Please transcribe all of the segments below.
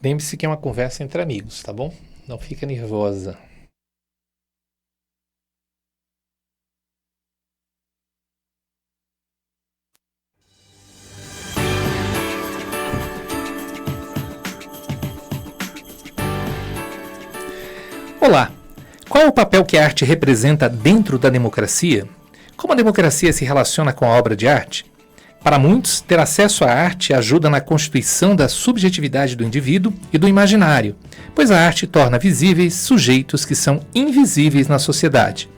Lembre-se que é uma conversa entre amigos, tá bom? Não fica nervosa. Olá! Qual é o papel que a arte representa dentro da democracia? Como a democracia se relaciona com a obra de arte? Para muitos, ter acesso à arte ajuda na constituição da subjetividade do indivíduo e do imaginário, pois a arte torna visíveis sujeitos que são invisíveis na sociedade.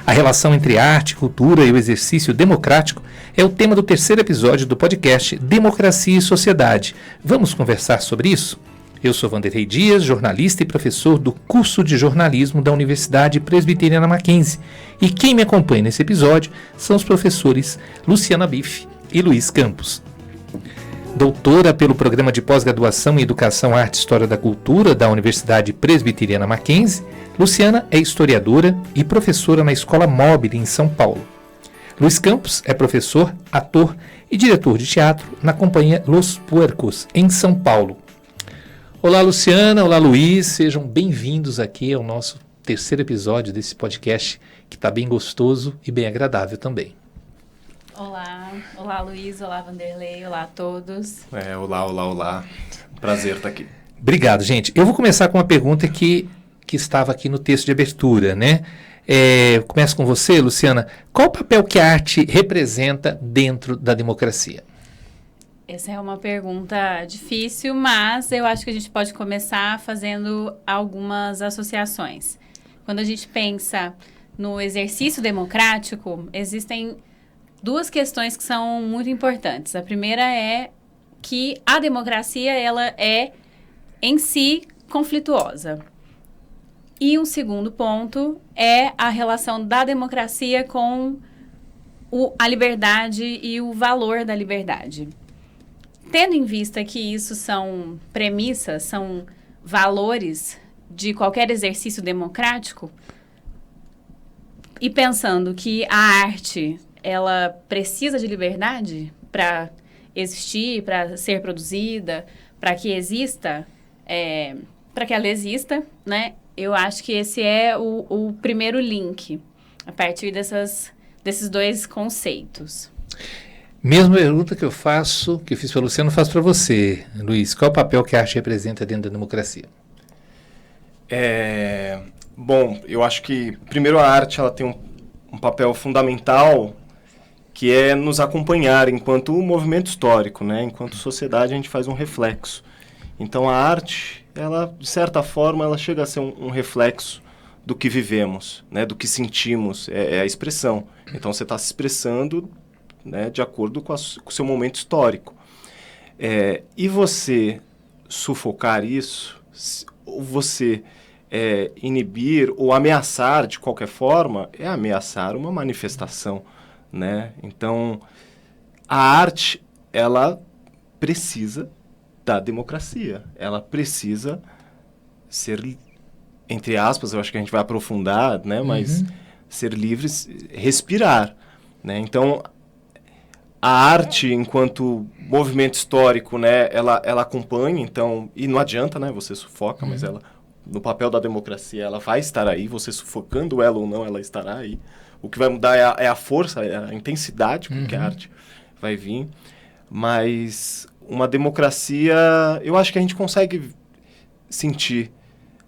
A relação entre arte, cultura e o exercício democrático é o tema do terceiro episódio do podcast Democracia e Sociedade. Vamos conversar sobre isso? Eu sou Vanderlei Dias, jornalista e professor do curso de jornalismo da Universidade Presbiteriana Mackenzie. E quem me acompanha nesse episódio são os professores Luciana Biff e Luiz Campos. Doutora pelo Programa de Pós-Graduação em Educação, Arte e História da Cultura da Universidade Presbiteriana Mackenzie, Luciana é historiadora e professora na Escola Mobile em São Paulo. Luiz Campos é professor, ator e diretor de teatro na Companhia Los Puercos, em São Paulo. Olá, Luciana. Olá, Luiz. Sejam bem-vindos aqui ao nosso terceiro episódio desse podcast, que está bem gostoso e bem agradável também. Olá Luiz, olá Vanderlei, olá a todos. Olá. Prazer estar aqui. Obrigado, gente. Eu vou começar com uma pergunta que estava aqui no texto de abertura, né? Começo com você, Luciana. Qual o papel que a arte representa dentro da democracia? Essa é uma pergunta difícil, mas eu acho que a gente pode começar fazendo algumas associações. Quando a gente pensa no exercício democrático, existem duas questões que são muito importantes. A primeira é que a democracia ela é, em si, conflituosa. E um segundo ponto é a relação da democracia com a liberdade e o valor da liberdade. Tendo em vista que isso são premissas, são valores de qualquer exercício democrático, e pensando que a arte ela precisa de liberdade para existir, para ser produzida, para que exista, para que ela exista, né? Eu acho que esse é o primeiro link, a partir desses dois conceitos. Mesma pergunta que eu fiz para o Luciano, eu faço para você, Luiz. Qual é o papel que a arte representa dentro da democracia? Bom, eu acho que, primeiro, a arte ela tem um papel fundamental, que é nos acompanhar enquanto movimento histórico, né? Enquanto sociedade, a gente faz um reflexo. Então, a arte, ela, de certa forma, ela chega a ser um reflexo do que vivemos, né? Do que sentimos, é a expressão. Então, você está se expressando, né, de acordo com o seu momento histórico. E você sufocar isso, ou você inibir ou ameaçar de qualquer forma, é ameaçar uma manifestação, né? Então, a arte, ela precisa da democracia. Ela precisa ser, entre aspas, eu acho que a gente vai aprofundar, né? Mas ser livre, respirar, né? Então, a arte, enquanto movimento histórico, né, ela acompanha, então, e não adianta, né, você sufoca, mas ela, no papel da democracia, ela vai estar aí, você sufocando ela ou não, ela estará aí. O que vai mudar é a força, é a intensidade com que a arte vai vir. Mas uma democracia, eu acho que a gente consegue sentir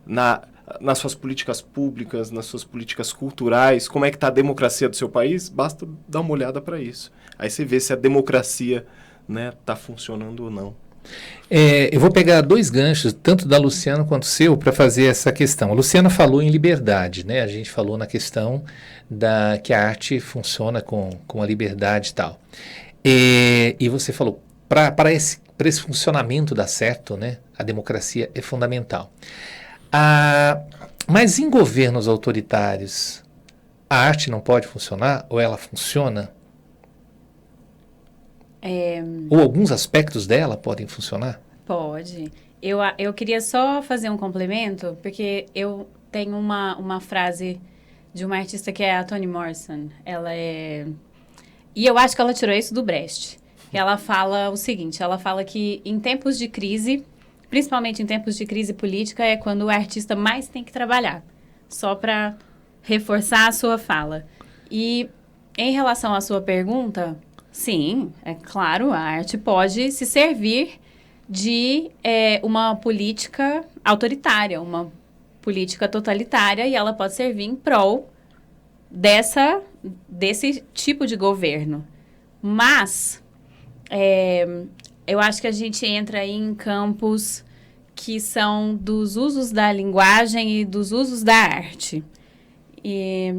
nas suas políticas públicas, nas suas políticas culturais, como é que está a democracia do seu país, basta dar uma olhada para isso. Aí você vê se a democracia, né, está funcionando ou não. Eu vou pegar dois ganchos, tanto da Luciana quanto seu, para fazer essa questão. A Luciana falou em liberdade, né? A gente falou na questão que a arte funciona com a liberdade e tal. E você falou, para esse funcionamento dar certo, né, a democracia é fundamental. Mas em governos autoritários, a arte não pode funcionar ou ela funciona? Ou alguns aspectos dela podem funcionar? Pode. Eu queria só fazer um complemento, porque eu tenho uma frase de uma artista que é a Toni Morrison. E eu acho que ela tirou isso do Brecht. Ela fala o seguinte, ela fala que em tempos de crise, principalmente em tempos de crise política, é quando o artista mais tem que trabalhar. Só para reforçar a sua fala. E em relação à sua pergunta, sim, é claro, a arte pode se servir de uma política autoritária, uma política totalitária, e ela pode servir em prol desse tipo de governo. Mas eu acho que a gente entra aí em campos que são dos usos da linguagem e dos usos da arte. E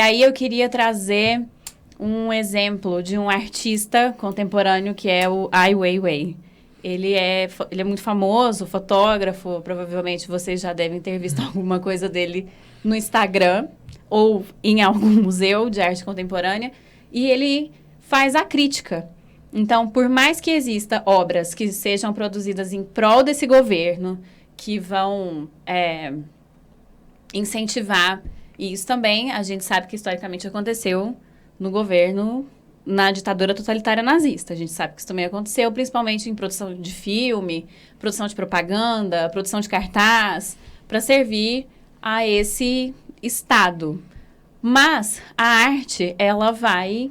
aí eu queria trazer um exemplo de um artista contemporâneo que é o Ai Weiwei. Ele é muito famoso, fotógrafo, provavelmente vocês já devem ter visto alguma coisa dele no Instagram ou em algum museu de arte contemporânea, e ele faz a crítica. Então, por mais que exista obras que sejam produzidas em prol desse governo, que vão incentivar, e isso também a gente sabe que historicamente aconteceu no governo, na ditadura totalitária nazista. A gente sabe que isso também aconteceu, principalmente em produção de filme, produção de propaganda, produção de cartaz, para servir a esse Estado. Mas a arte, ela vai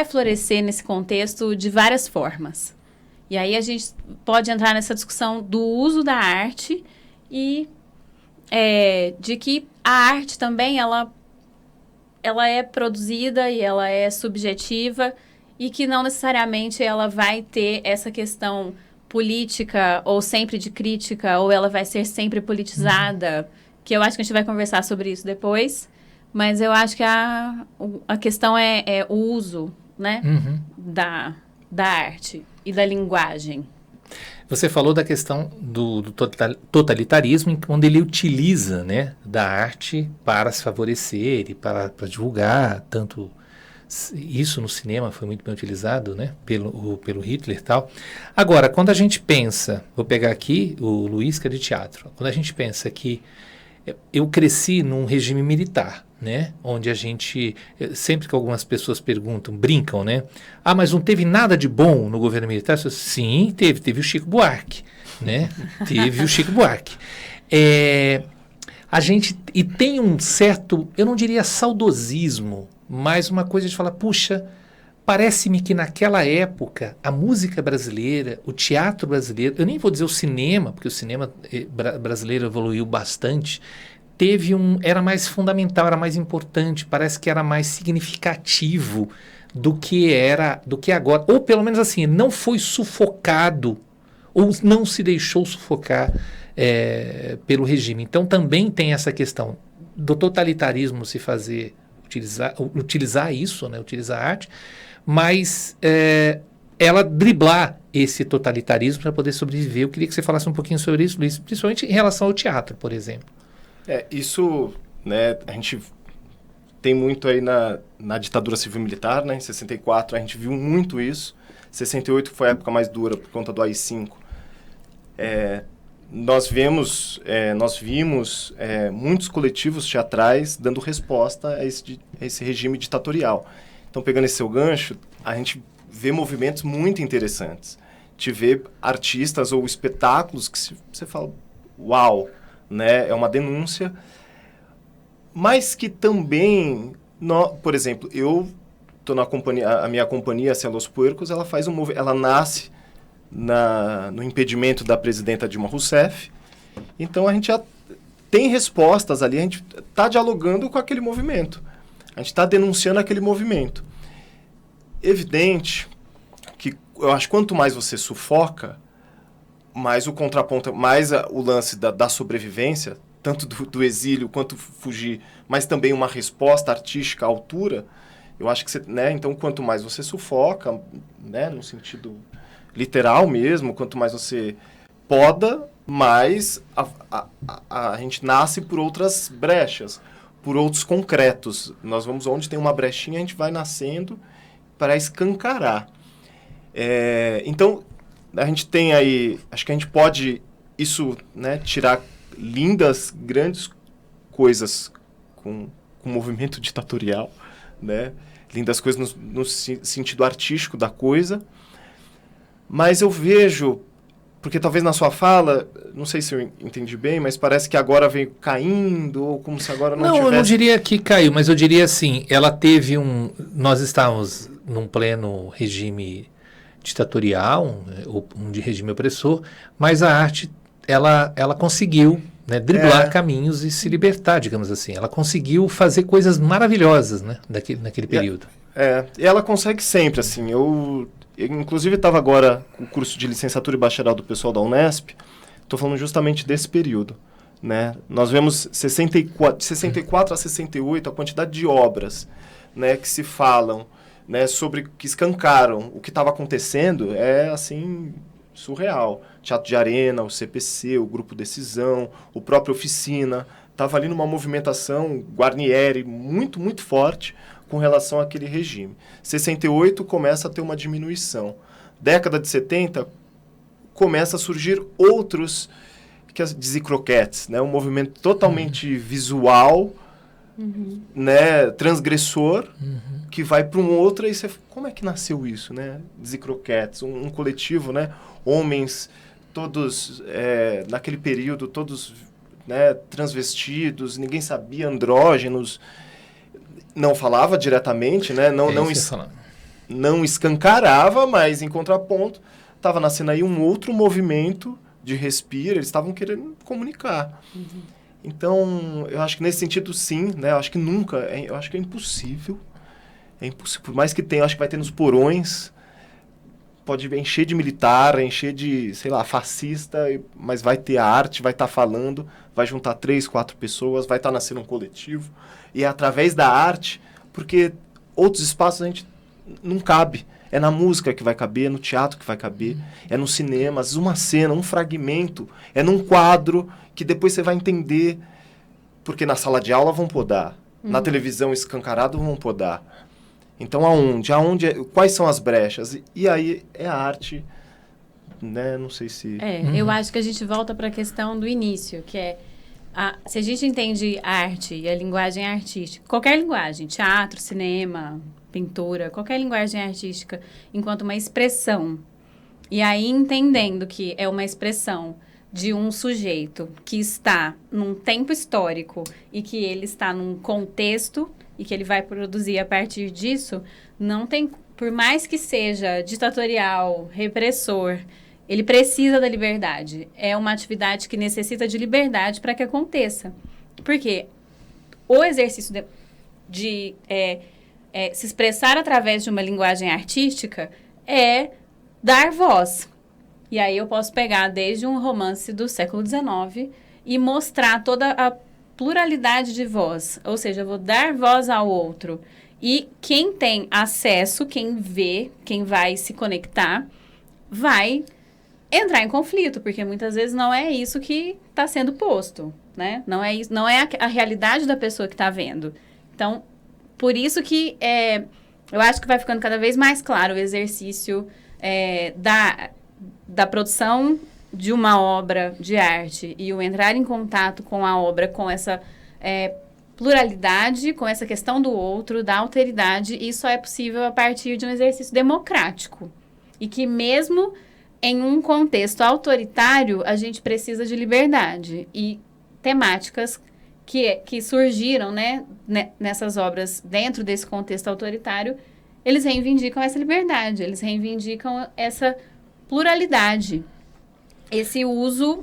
florescer nesse contexto de várias formas. E aí a gente pode entrar nessa discussão do uso da arte e de que a arte também, ela é produzida e ela é subjetiva e que não necessariamente ela vai ter essa questão política ou sempre de crítica, ou ela vai ser sempre politizada, que eu acho que a gente vai conversar sobre isso depois, mas eu acho que a questão é o uso, né, da arte e da linguagem. Você falou da questão do totalitarismo, onde ele utiliza, né, da arte para se favorecer e para divulgar, tanto isso no cinema foi muito bem utilizado, né, pelo Hitler e tal. Agora, quando a gente pensa, vou pegar aqui o Luiz, que é de teatro, quando a gente pensa que eu cresci num regime militar, né? Onde a gente, sempre que algumas pessoas perguntam, brincam, né? Ah, mas não teve nada de bom no governo militar? Sim, teve o Chico Buarque, né? Teve o Chico Buarque. A gente, e tem um certo, eu não diria saudosismo, mas uma coisa de falar, puxa, parece-me que naquela época a música brasileira, o teatro brasileiro, eu nem vou dizer o cinema, porque o cinema brasileiro evoluiu bastante, era mais fundamental, era mais importante, parece que era mais significativo do que agora, ou pelo menos assim, não foi sufocado, ou não se deixou sufocar pelo regime. Então também tem essa questão do totalitarismo se fazer, utilizar isso, né, utilizar a arte, mas ela driblar esse totalitarismo para poder sobreviver. Eu queria que você falasse um pouquinho sobre isso, Luiz, principalmente em relação ao teatro, por exemplo. Isso, né, a gente tem muito aí na ditadura civil-militar, né, em 64 a gente viu muito isso, 68 foi a época mais dura por conta do AI-5. Nós vimos muitos coletivos teatrais dando resposta a esse regime ditatorial. Então, pegando esse seu gancho, a gente vê movimentos muito interessantes. Te vê artistas ou espetáculos que você fala, uau, né? É uma denúncia. Mas que também, por exemplo, eu estou na companhia, a minha companhia, a Los Puercos, ela faz ela nasce no impedimento da presidenta Dilma Rousseff. Então, a gente já tem respostas ali, a gente está dialogando com aquele movimento. A gente está denunciando aquele movimento. Evidente que eu acho que quanto mais você sufoca, mais o contraponto, mais o lance da sobrevivência, tanto do exílio quanto fugir, mas também uma resposta artística à altura, eu acho que você, né, então quanto mais você sufoca, né, no sentido literal mesmo, quanto mais você poda, mais a gente nasce por outras brechas, por outros concretos. Nós vamos onde tem uma brechinha, a gente vai nascendo para escancarar. Então, a gente tem aí, acho que a gente pode, né, tirar lindas, grandes coisas com o movimento ditatorial, né? Lindas coisas no sentido artístico da coisa, Mas eu vejo, porque talvez na sua fala, não sei se eu entendi bem, mas parece que agora veio caindo, ou como se agora não tivesse... eu não diria que caiu, mas eu diria assim, ela teve nós estávamos num pleno regime ditatorial, de regime opressor, mas a arte, ela conseguiu, né, driblar caminhos e se libertar, digamos assim. Ela conseguiu fazer coisas maravilhosas, né, naquele período. E ela consegue sempre, assim. Eu inclusive estava agora com o curso de licenciatura e bacharel do pessoal da Unesp, estou falando justamente desse período, né? Nós vemos de 64 a 68 a quantidade de obras, né, que se falam, né, sobre que escancaram o que estava acontecendo, é assim surreal. Teatro de Arena, o CPC, o Grupo Decisão, o próprio Oficina, estava ali numa movimentação Guarnieri muito, muito forte com relação àquele regime. 68 começa a ter uma diminuição. Década de 70 começa a surgir outros que dizem croquetes, né? Um movimento totalmente visual, né? Transgressor, que vai para um outro, e você, como é que nasceu isso, né? Dizem croquetes, um coletivo, né? Homens todos naquele período, todos, né, transvestidos, ninguém sabia, andrógenos, não falava diretamente, né? Não escancarava, mas em contraponto estava nascendo aí um outro movimento de respiro, eles estavam querendo comunicar. Então, eu acho que nesse sentido, sim, né? Eu acho que nunca, eu acho que é impossível, por mais que tenha, eu acho que vai ter nos porões, pode encher de militar, encher de, sei lá, fascista, mas vai ter a arte, vai estar falando, vai juntar 3, 4 pessoas, vai estar nascendo um coletivo. E é através da arte, porque outros espaços a gente não cabe. É na música que vai caber, é no teatro que vai caber, é no cinema, às vezes uma cena, um fragmento, é num quadro que depois você vai entender, porque na sala de aula vão podar, na televisão escancarado vão podar. Então quais são as brechas? E aí é a arte, né? Não sei se... Eu acho que a gente volta para a questão do início, que é se a gente entende a arte e a linguagem artística, qualquer linguagem, teatro, cinema, pintura, qualquer linguagem artística, enquanto uma expressão, e aí entendendo que é uma expressão de um sujeito que está num tempo histórico e que ele está num contexto e que ele vai produzir a partir disso, não tem, por mais que seja ditatorial, repressor, ele precisa da liberdade. É uma atividade que necessita de liberdade para que aconteça. Porque o exercício de se expressar através de uma linguagem artística é dar voz. E aí eu posso pegar desde um romance do século XIX e mostrar toda a pluralidade de voz. Ou seja, eu vou dar voz ao outro. E quem tem acesso, quem vê, quem vai se conectar, vai entrar em conflito, porque muitas vezes não é isso que está sendo posto, né? Não é isso, não é a realidade da pessoa que está vendo. Então, por isso que eu acho que vai ficando cada vez mais claro o exercício da produção de uma obra de arte e o entrar em contato com a obra, com essa pluralidade, com essa questão do outro, da alteridade, isso só é possível a partir de um exercício democrático. E que mesmo em um contexto autoritário, a gente precisa de liberdade. E temáticas que surgiram, né, nessas obras dentro desse contexto autoritário, eles reivindicam essa liberdade, eles reivindicam essa pluralidade, esse uso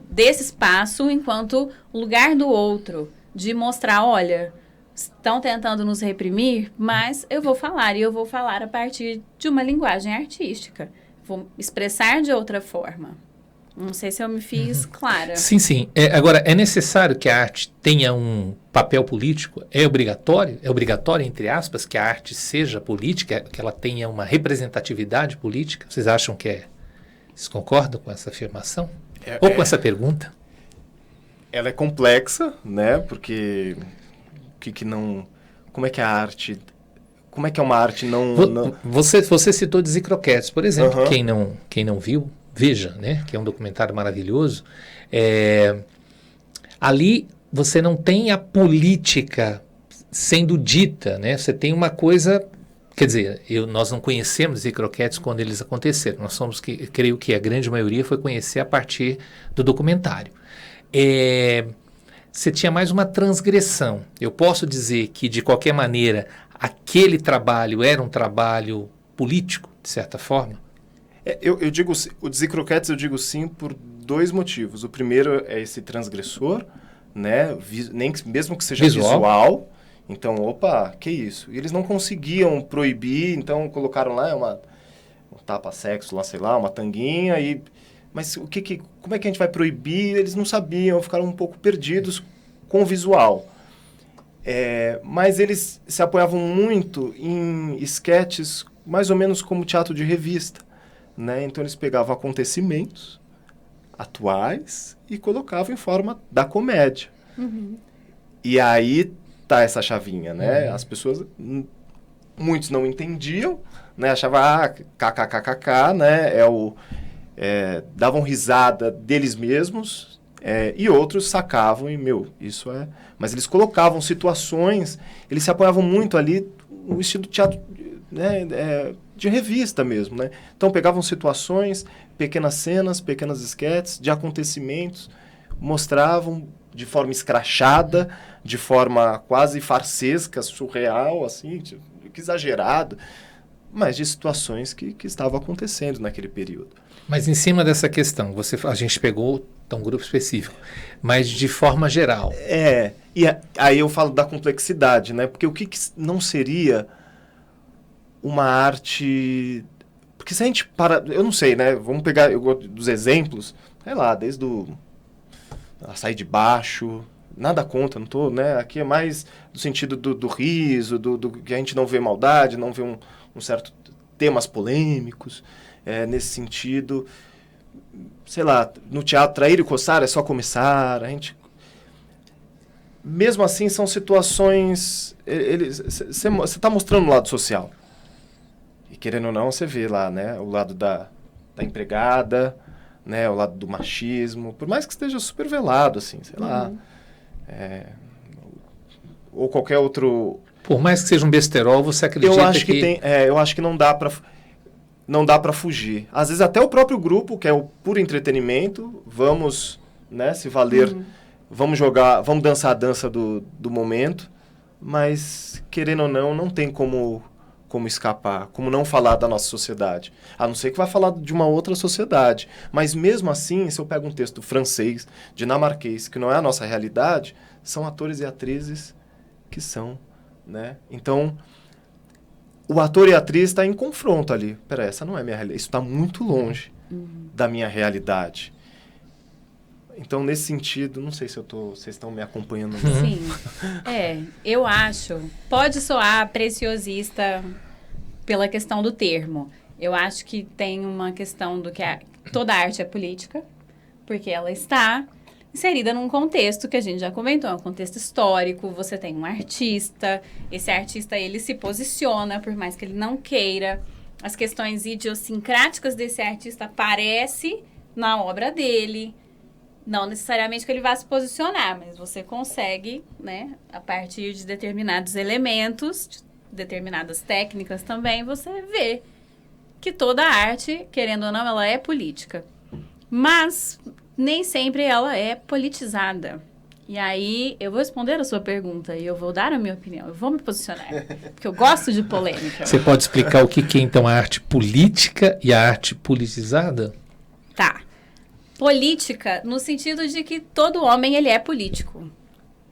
desse espaço enquanto lugar do outro, de mostrar, olha, estão tentando nos reprimir, mas eu vou falar, e eu vou falar a partir de uma linguagem artística. Vou expressar de outra forma. Não sei se eu me fiz clara. Sim, sim. Agora, é necessário que a arte tenha um papel político? É obrigatório, entre aspas, que a arte seja política, que ela tenha uma representatividade política? Vocês acham que vocês concordam com essa afirmação? Ou com essa pergunta? Ela é complexa, né? Porque como é que a arte... Como é que é uma arte não... Você citou Dizzy Croquettes, por exemplo. Quem não viu, veja, né? Que é um documentário maravilhoso. Ali você não tem a política sendo dita, né? Você tem uma coisa Quer dizer, nós não conhecemos Zé Croquetes quando eles aconteceram. Nós creio que a grande maioria foi conhecer a partir do documentário. Você tinha mais uma transgressão. Eu posso dizer que, de qualquer maneira, aquele trabalho era um trabalho político, de certa forma? Eu digo, o Zé Croquetes eu digo sim por 2 motivos. O primeiro é esse transgressor, né? Mesmo que seja visual. Então, opa, que isso? E eles não conseguiam proibir, então colocaram lá um tapa-sexo, lá, sei lá, uma tanguinha, mas como é que a gente vai proibir? Eles não sabiam, ficaram um pouco perdidos com o visual. Mas eles se apoiavam muito em esquetes, mais ou menos como teatro de revista, né? Então eles pegavam acontecimentos atuais e colocavam em forma da comédia. Uhum. E aí tá essa chavinha, né? As pessoas, muitos não entendiam, né? Achavam, kkkk, né? Davam risada deles mesmos, e outros sacavam e, isso é... Mas eles colocavam situações, eles se apoiavam muito ali no estilo teatro, né? De revista mesmo, né? Então pegavam situações, pequenas cenas, pequenas esquetes de acontecimentos, mostravam de forma escrachada, de forma quase farsesca, surreal, assim, exagerado, mas de situações que estavam acontecendo naquele período. Mas em cima dessa questão, a gente pegou um grupo específico, mas de forma geral. E aí eu falo da complexidade, né? Porque o que não seria uma arte... Porque se a gente eu não sei, né? Vamos pegar dos exemplos, sei lá, desde Açaí de Baixo, nada contra, não tô, né? Aqui é mais do sentido do riso, do que a gente não vê maldade, não vê um certo temas polêmicos, nesse sentido. Sei lá, no teatro, trair e coçar é só começar, a gente... Mesmo assim, são situações... Você está mostrando o lado social. E querendo ou não, você vê lá, né? O lado da empregada, né? O lado do machismo. Por mais que esteja super velado, assim, sei lá. Ou qualquer outro... Por mais que seja um besterol, você acredita eu acho que não dá para fugir. Às vezes até o próprio grupo, que é o puro entretenimento, vamos, né, se valer, vamos jogar, vamos dançar a dança do momento, mas, querendo ou não tem como escapar, como não falar da nossa sociedade. A não ser que vá falar de uma outra sociedade. Mas mesmo assim, se eu pego um texto francês, dinamarquês, que não é a nossa realidade, são atores e atrizes que são, né? Então, o ator e a atriz está em confronto ali. Peraí, essa não é a minha realidade. Isso está muito longe da minha realidade. Então, nesse sentido, não sei se vocês estão me acompanhando. Sim. Eu acho. Pode soar preciosista pela questão do termo. Eu acho que tem uma questão do que toda arte é política, porque ela está inserida num contexto que a gente já comentou, é um contexto histórico. Você tem um artista, esse artista ele se posiciona, por mais que ele não queira. As questões idiosincráticas desse artista aparecem na obra dele. Não necessariamente que ele vá se posicionar, mas você consegue, né, a partir de determinados elementos, de determinadas técnicas também, você vê que toda arte, querendo ou não, ela é política. Mas nem sempre ela é politizada. E aí, eu vou responder a sua pergunta e eu vou dar a minha opinião. Eu vou me posicionar, porque eu gosto de polêmica. Você pode explicar o que é, então, a arte política e a arte politizada? Tá. Política, no sentido de que todo homem, ele é político.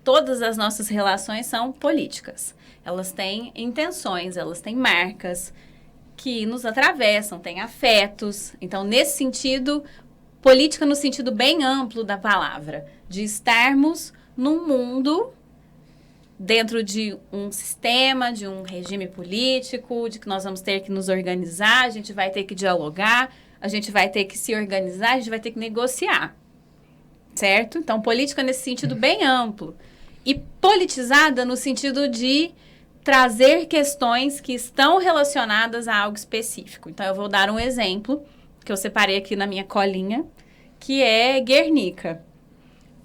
Todas as nossas relações são políticas. Elas têm intenções, elas têm marcas que nos atravessam, têm afetos. Então, nesse sentido, política no sentido bem amplo da palavra, de estarmos num mundo dentro de um sistema, de um regime político, de que nós vamos ter que nos organizar, a gente vai ter que dialogar, a gente vai ter que se organizar, a gente vai ter que negociar, certo? Então, política nesse sentido bem amplo. E politizada no sentido de trazer questões que estão relacionadas a algo específico. Então, eu vou dar um exemplo que eu separei aqui na minha colinha, que é Guernica.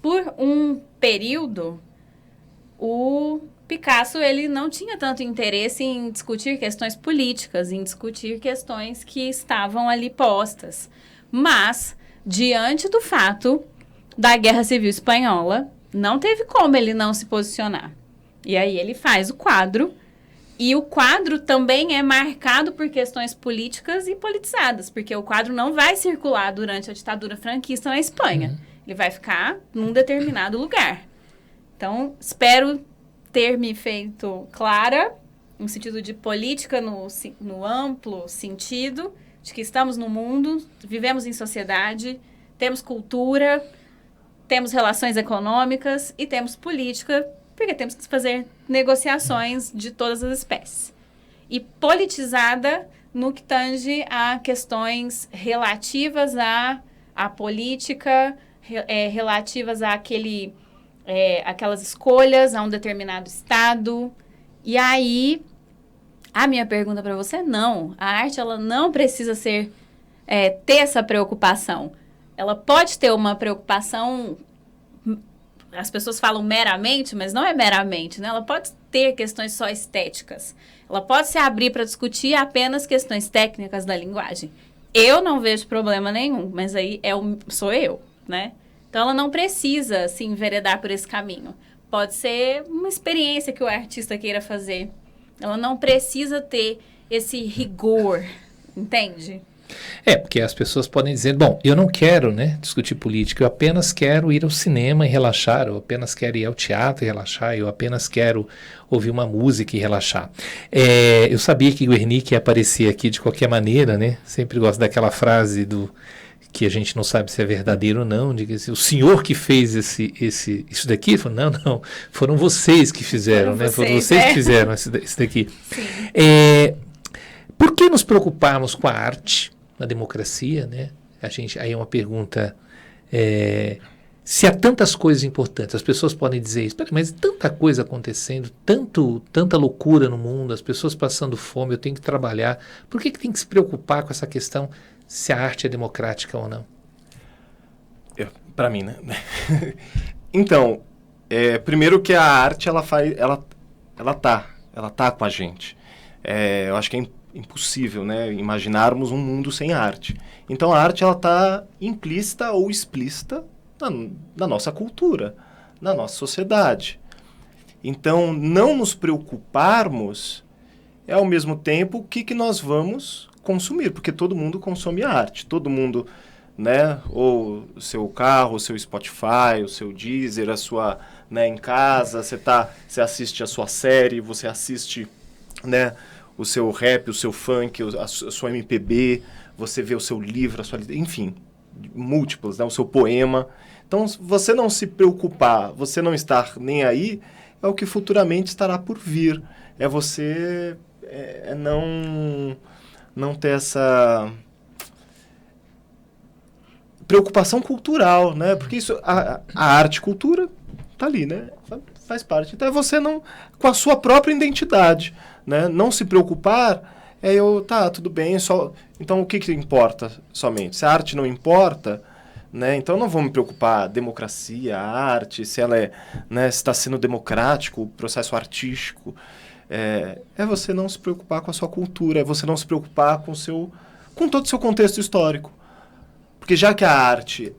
Por um período, Picasso, ele não tinha tanto interesse em discutir questões políticas, em discutir questões que estavam ali postas. Mas, diante do fato da Guerra Civil Espanhola, não teve como ele não se posicionar. E aí ele faz o quadro, e o quadro também é marcado por questões políticas e politizadas, porque o quadro não vai circular durante a ditadura franquista na Espanha. Ele vai ficar num determinado lugar. Então, espero ter me feito clara, no sentido de política, no amplo sentido, de que estamos no mundo, vivemos em sociedade, temos cultura, temos relações econômicas e temos política, porque temos que fazer negociações de todas as espécies. E politizada no que tange a questões relativas à política, relativas aquelas escolhas a um determinado estado. E aí, a minha pergunta para você é não. A arte, ela não precisa ter essa preocupação. Ela pode ter uma preocupação, as pessoas falam meramente, mas não é meramente, né? Ela pode ter questões só estéticas. Ela pode se abrir para discutir apenas questões técnicas da linguagem. Eu não vejo problema nenhum, mas aí sou eu, né? Então, ela não precisa se enveredar por esse caminho. Pode ser uma experiência que o artista queira fazer. Ela não precisa ter esse rigor, entende? Porque as pessoas podem dizer, bom, eu não quero, né, discutir política, eu apenas quero ir ao cinema e relaxar, eu apenas quero ir ao teatro e relaxar, eu apenas quero ouvir uma música e relaxar. Eu sabia que o Guernica ia aparecer aqui de qualquer maneira, né? Sempre gosto daquela frase que a gente não sabe se é verdadeiro ou não, diga assim, o senhor que fez isso daqui? Falou, não, foram vocês que fizeram, foram vocês que fizeram isso daqui. Por que nos preocuparmos com a arte na democracia, né? Aí é uma pergunta, se há tantas coisas importantes, as pessoas podem dizer isso, mas tanta coisa acontecendo, tanta loucura no mundo, as pessoas passando fome, eu tenho que trabalhar, por que tem que se preocupar com essa questão se a arte é democrática ou não? Para mim, né? Então, primeiro que a arte, ela tá com a gente. Eu acho que é impossível, né, imaginarmos um mundo sem arte. Então, a arte, ela tá implícita ou explícita na nossa cultura, na nossa sociedade. Então, não nos preocuparmos é, ao mesmo tempo, o que nós vamos consumir, porque todo mundo consome arte, todo mundo, né, ou o seu carro, o seu Spotify, o seu Deezer, a sua, né, em casa, você assiste a sua série, você assiste, né, o seu rap, o seu funk, a sua MPB, você vê o seu livro, a sua, enfim, múltiplos, né, o seu poema. Então, você não se preocupar, você não estar nem aí, é o que futuramente estará por vir. É você não ter essa preocupação cultural, né? Porque isso, a arte e cultura tá ali, né? Faz parte. Então é você não, com a sua própria identidade, né? Não se preocupar, tudo bem, então o que importa somente? Se a arte não importa, né? Então não vou me preocupar, democracia, a arte, se ela né, se está sendo democrático, o processo artístico. É você não se preocupar com a sua cultura, é você não se preocupar com todo o seu contexto histórico. Porque já que a arte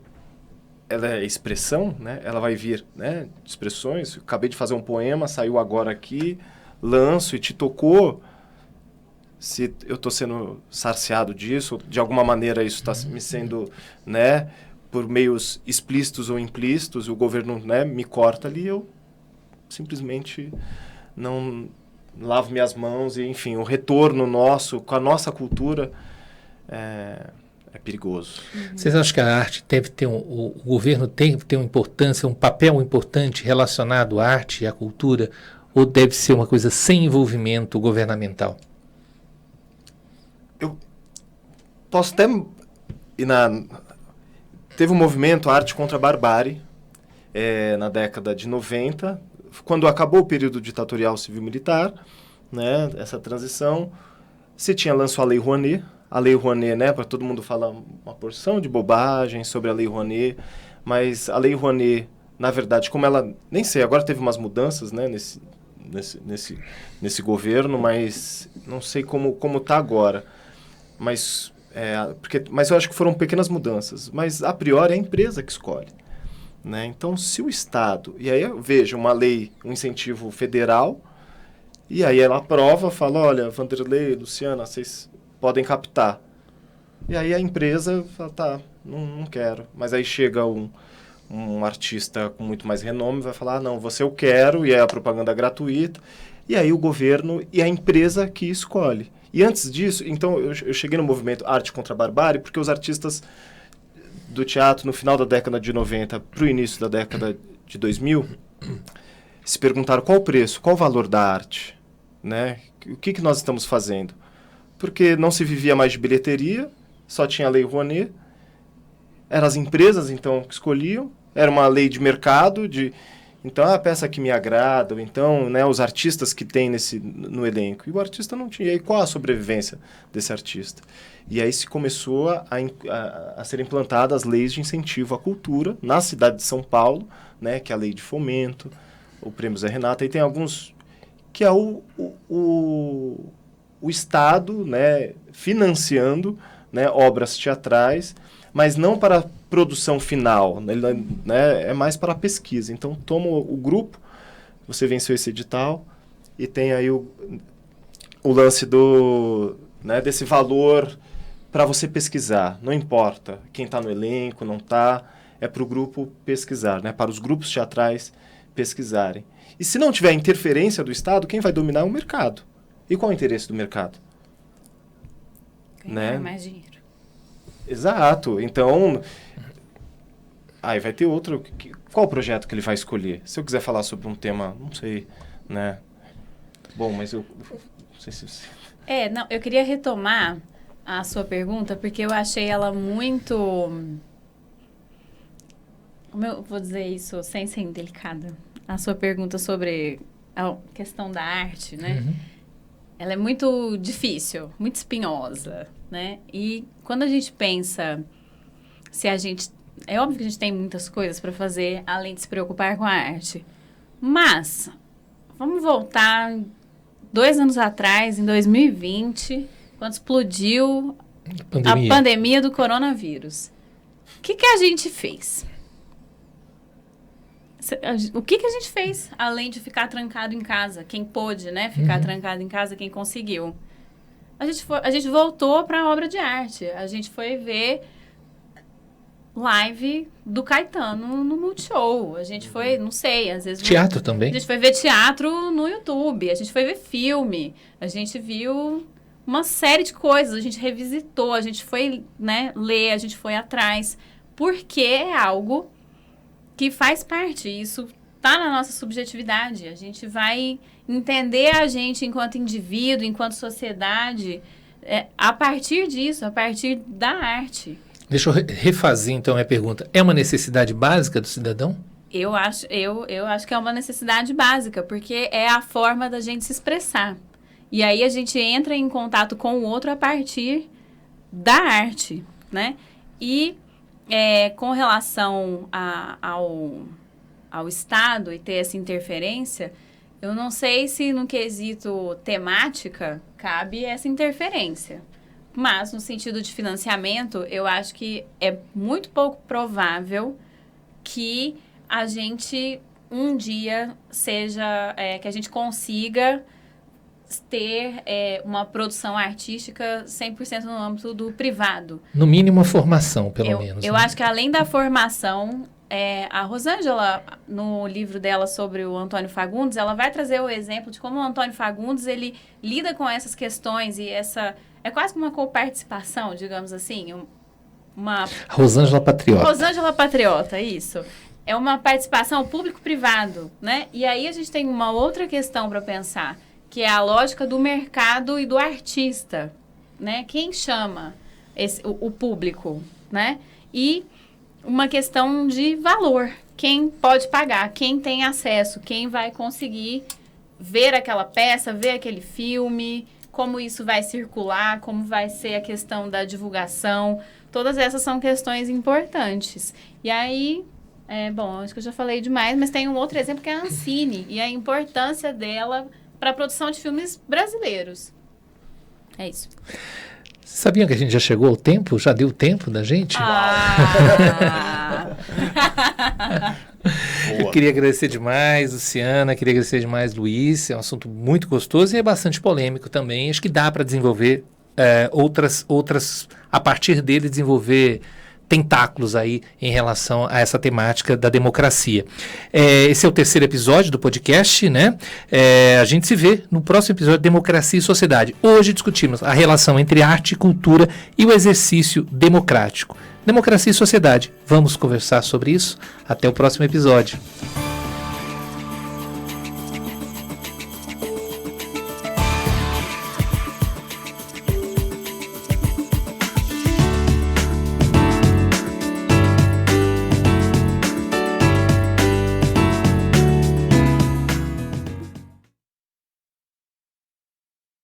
ela é expressão, né, ela vai vir, né, de expressões, eu acabei de fazer um poema, saiu agora aqui, lanço e te tocou, se eu estou sendo sarciado disso, de alguma maneira isso está me sendo, né, por meios explícitos ou implícitos, o governo, né, me corta ali, eu simplesmente não lavo minhas mãos, e enfim, o retorno nosso, com a nossa cultura, é perigoso. Vocês acham que a arte deve ter o governo tem que ter uma importância, um papel importante relacionado à arte e à cultura, ou deve ser uma coisa sem envolvimento governamental? Eu posso até teve um movimento Arte contra a Barbárie na década de 90, quando acabou o período ditatorial civil-militar, né, essa transição, lançou a Lei Rouanet. A Lei Rouanet, né, para todo mundo falar uma porção de bobagem sobre a Lei Rouanet, mas a Lei Rouanet, na verdade, como ela, nem sei, agora teve umas mudanças, né, nesse governo, mas não sei como está agora. Mas eu acho que foram pequenas mudanças. Mas, a priori, é a empresa que escolhe. Né? Então, se o Estado... E aí eu vejo uma lei, um incentivo federal, e aí ela aprova, fala, olha, Vanderlei, Luciana, vocês podem captar. E aí a empresa fala, tá, não quero. Mas aí chega um artista com muito mais renome, vai falar, não, você eu quero, e é a propaganda gratuita. E aí o governo e a empresa que escolhe. E antes disso, então, eu cheguei no movimento Arte contra a Barbárie, porque os artistas do teatro, no final da década de 90 para o início da década de 2000, se perguntaram qual o preço, qual o valor da arte, né? O que nós estamos fazendo? Porque não se vivia mais de bilheteria, só tinha a Lei Rouanet, eram as empresas, então, que escolhiam, era uma lei de mercado, então, a peça que me agrada, ou então, né, os artistas que tem no elenco. E o artista não tinha. E aí, qual a sobrevivência desse artista? E aí se começou a ser implantadas leis de incentivo à cultura na cidade de São Paulo, né, que é a Lei de Fomento, o Prêmio Zé Renata, e tem alguns que é o Estado, né, financiando, né, obras teatrais, mas não para produção final, né, é mais para a pesquisa. Então, toma o grupo, você venceu esse edital, e tem aí o lance né, desse valor para você pesquisar. Não importa quem está no elenco, não está, é para o grupo pesquisar, né, para os grupos teatrais pesquisarem. E se não tiver interferência do Estado, quem vai dominar é o mercado. E qual é o interesse do mercado? Ganhar mais dinheiro. Exato. Então, aí vai ter outro... Qual o projeto que ele vai escolher? Se eu quiser falar sobre um tema, não sei, né? Bom, mas eu não sei se... Não, eu queria retomar a sua pergunta, porque eu achei ela muito... Como eu vou dizer isso sem ser indelicada? A sua pergunta sobre a questão da arte, né? Uhum. Ela é muito difícil, muito espinhosa, né? E quando a gente pensa se a gente... É óbvio que a gente tem muitas coisas para fazer, além de se preocupar com a arte. Mas, vamos voltar 2 anos atrás, em 2020, quando explodiu a pandemia do coronavírus. O que a gente fez? O que a gente fez, além de ficar trancado em casa? Quem pôde, né? Ficar trancado em casa, quem conseguiu. A gente voltou para a obra de arte. A gente foi ver live do Caetano no Multishow. A gente foi, não sei, às vezes... Teatro também? A gente foi ver teatro no YouTube. A gente foi ver filme. A gente viu uma série de coisas. A gente revisitou. A gente foi, né, ler. A gente foi atrás. Porque é algo que faz parte. Isso está na nossa subjetividade. A gente vai entender a gente enquanto indivíduo, enquanto sociedade, a partir disso, a partir da arte. Deixa eu refazer, então, a minha pergunta. É uma necessidade básica do cidadão? Eu acho que é uma necessidade básica, porque é a forma da gente se expressar. E aí a gente entra em contato com o outro a partir da arte, né? E com relação ao Estado e ter essa interferência, eu não sei se no quesito temática cabe essa interferência. Mas, no sentido de financiamento, eu acho que é muito pouco provável que a gente, um dia, que a gente consiga ter uma produção artística 100% no âmbito do privado. No mínimo, a formação, pelo menos. Eu acho que, além da formação, a Rosângela, no livro dela sobre o Antônio Fagundes, ela vai trazer o exemplo de como o Antônio Fagundes, ele lida com essas questões e é quase que uma coparticipação, digamos assim. Rosângela Patriota. Rosângela Patriota, isso. É uma participação público-privado, né? E aí a gente tem uma outra questão para pensar, que é a lógica do mercado e do artista, né? Quem chama o público, né? E uma questão de valor. Quem pode pagar, quem tem acesso, quem vai conseguir ver aquela peça, ver aquele filme, como isso vai circular, como vai ser a questão da divulgação. Todas essas são questões importantes. E aí, Bom, acho que eu já falei demais, mas tem um outro exemplo que é a Ancine e a importância dela para a produção de filmes brasileiros. É isso. Sabiam que a gente já chegou ao tempo? Já deu tempo da gente? Eu queria agradecer demais, Luciana, queria agradecer demais, Luiz. É um assunto muito gostoso e é bastante polêmico também. Acho que dá para desenvolver outras, a partir dele, desenvolver tentáculos aí em relação a essa temática da democracia. Esse é o 3º episódio do podcast, né? A gente se vê no próximo episódio de Democracia e Sociedade. Hoje discutimos a relação entre arte, cultura e o exercício democrático. Democracia e sociedade. Vamos conversar sobre isso? Até o próximo episódio.